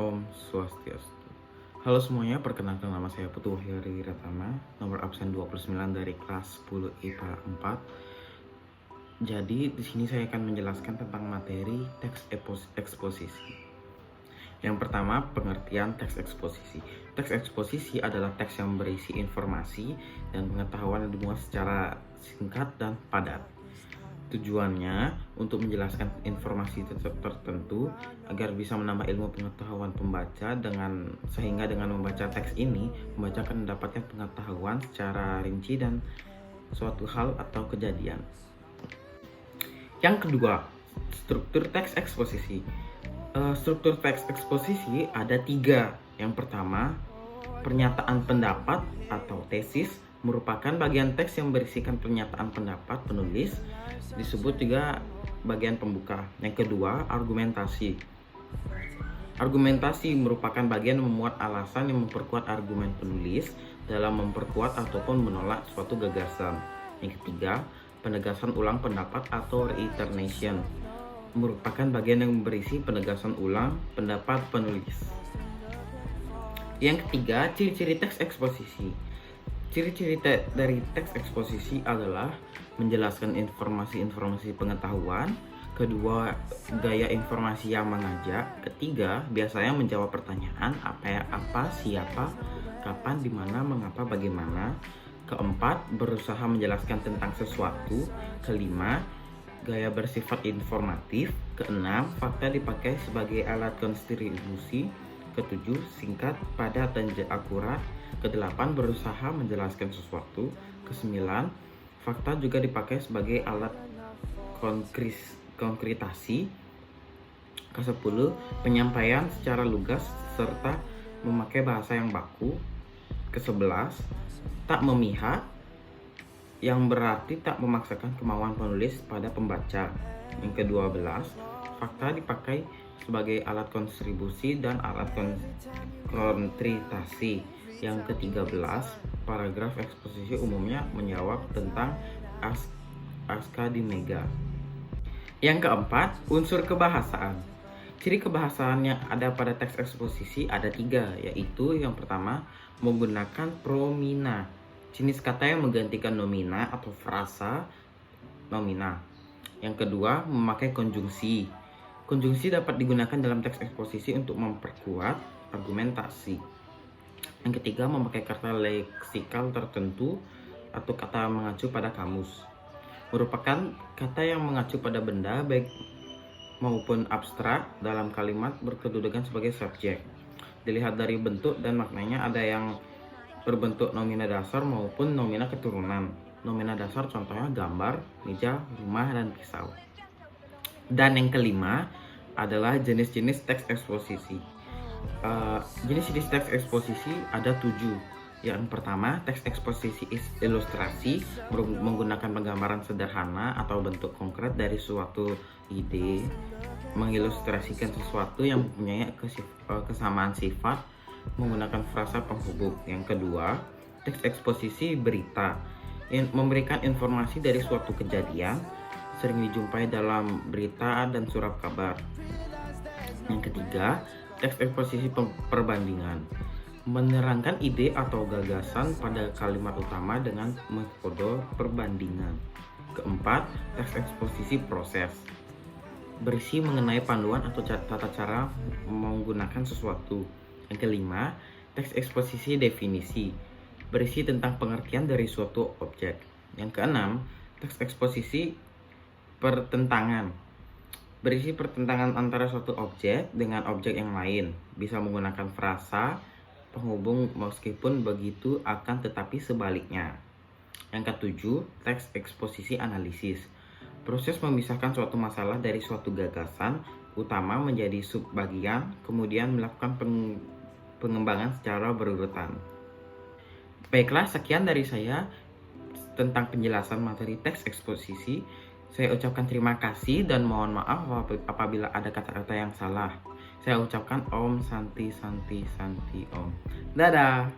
Om Swastiastu. Halo semuanya, perkenalkan nama saya Putu Wahyudi Ratama, nomor absen 29 dari kelas 10 IPA 4. Jadi di sini saya akan menjelaskan tentang materi teks eksposisi. Yang pertama, pengertian teks eksposisi. Teks eksposisi adalah teks yang berisi informasi dan pengetahuan yang dimuat secara singkat dan padat. Tujuannya untuk menjelaskan informasi tertentu agar bisa menambah ilmu pengetahuan pembaca sehingga dengan membaca teks ini, pembaca akan mendapatkan pengetahuan secara rinci dan suatu hal atau kejadian. Yang kedua, struktur teks eksposisi. Struktur teks eksposisi ada 3. Yang pertama, pernyataan pendapat atau tesis merupakan bagian teks yang berisikan pernyataan pendapat penulis, disebut juga bagian pembuka. Yang kedua, argumentasi. Argumentasi merupakan bagian yang memuat alasan yang memperkuat argumen penulis dalam memperkuat ataupun menolak suatu gagasan. Yang ketiga, penegasan ulang pendapat atau reiteration merupakan bagian yang berisi penegasan ulang pendapat penulis. Yang ketiga, ciri-ciri teks eksposisi. Ciri-ciri dari teks eksposisi adalah menjelaskan informasi-informasi pengetahuan. Kedua, gaya informasi yang mengajak. Ketiga, biasanya menjawab pertanyaan apa, siapa, kapan, di mana, mengapa, bagaimana. Keempat, berusaha menjelaskan tentang sesuatu. Kelima, gaya bersifat informatif. Keenam, fakta dipakai sebagai alat konstribusi. Ketujuh, singkat, padat, dan akurat. Kedelapan, berusaha menjelaskan sesuatu. Kesembilan, fakta juga dipakai sebagai alat konkretasi. Kesepuluh, penyampaian secara lugas serta memakai bahasa yang baku. Kesebelas, tak memihak, yang berarti tak memaksakan kemauan penulis pada pembaca. Yang ke-12, fakta dipakai sebagai alat kontribusi dan alat konkretasi. Yang ke-13, paragraf eksposisi umumnya menjawab tentang akademika. Yang keempat, unsur kebahasaan. Ciri kebahasaan yang ada pada teks eksposisi ada 3, yaitu yang pertama, menggunakan promina, jenis kata yang menggantikan nomina atau frasa nomina. Yang kedua, memakai konjungsi. Konjungsi dapat digunakan dalam teks eksposisi untuk memperkuat argumentasi. Yang ketiga, memakai kata leksikal tertentu atau kata mengacu pada kamus. Merupakan kata yang mengacu pada benda baik maupun abstrak dalam kalimat berkedudukan sebagai subjek. Dilihat dari bentuk dan maknanya, ada yang berbentuk nomina dasar maupun nomina keturunan. Nomina dasar contohnya gambar, meja, rumah, dan pisau. Dan yang kelima adalah jenis-jenis teks eksposisi. Jenis-jenis teks eksposisi ada 7. Yang pertama, teks eksposisi ilustrasi menggunakan penggambaran sederhana atau bentuk konkret dari suatu ide, mengilustrasikan sesuatu yang mempunyai kesamaan sifat menggunakan frasa penghubung. Yang kedua, teks eksposisi berita memberikan informasi dari suatu kejadian, sering dijumpai dalam berita dan surat kabar. Yang ketiga, teks eksposisi perbandingan menerangkan ide atau gagasan pada kalimat utama dengan metode perbandingan. Keempat, teks eksposisi proses berisi mengenai panduan atau tata cara menggunakan sesuatu. Yang kelima, teks eksposisi definisi berisi tentang pengertian dari suatu objek. Yang keenam, teks eksposisi pertentangan berisi pertentangan antara suatu objek dengan objek yang lain, bisa menggunakan frasa penghubung meskipun begitu akan tetapi sebaliknya. Yang ketujuh, teks eksposisi analisis. Proses memisahkan suatu masalah dari suatu gagasan utama menjadi subbagian, kemudian melakukan pengembangan secara berurutan. Baiklah, sekian dari saya tentang penjelasan materi teks eksposisi. Saya ucapkan terima kasih dan mohon maaf apabila ada kata-kata yang salah. Saya ucapkan Om Santi Santi Santi Om. Dadah.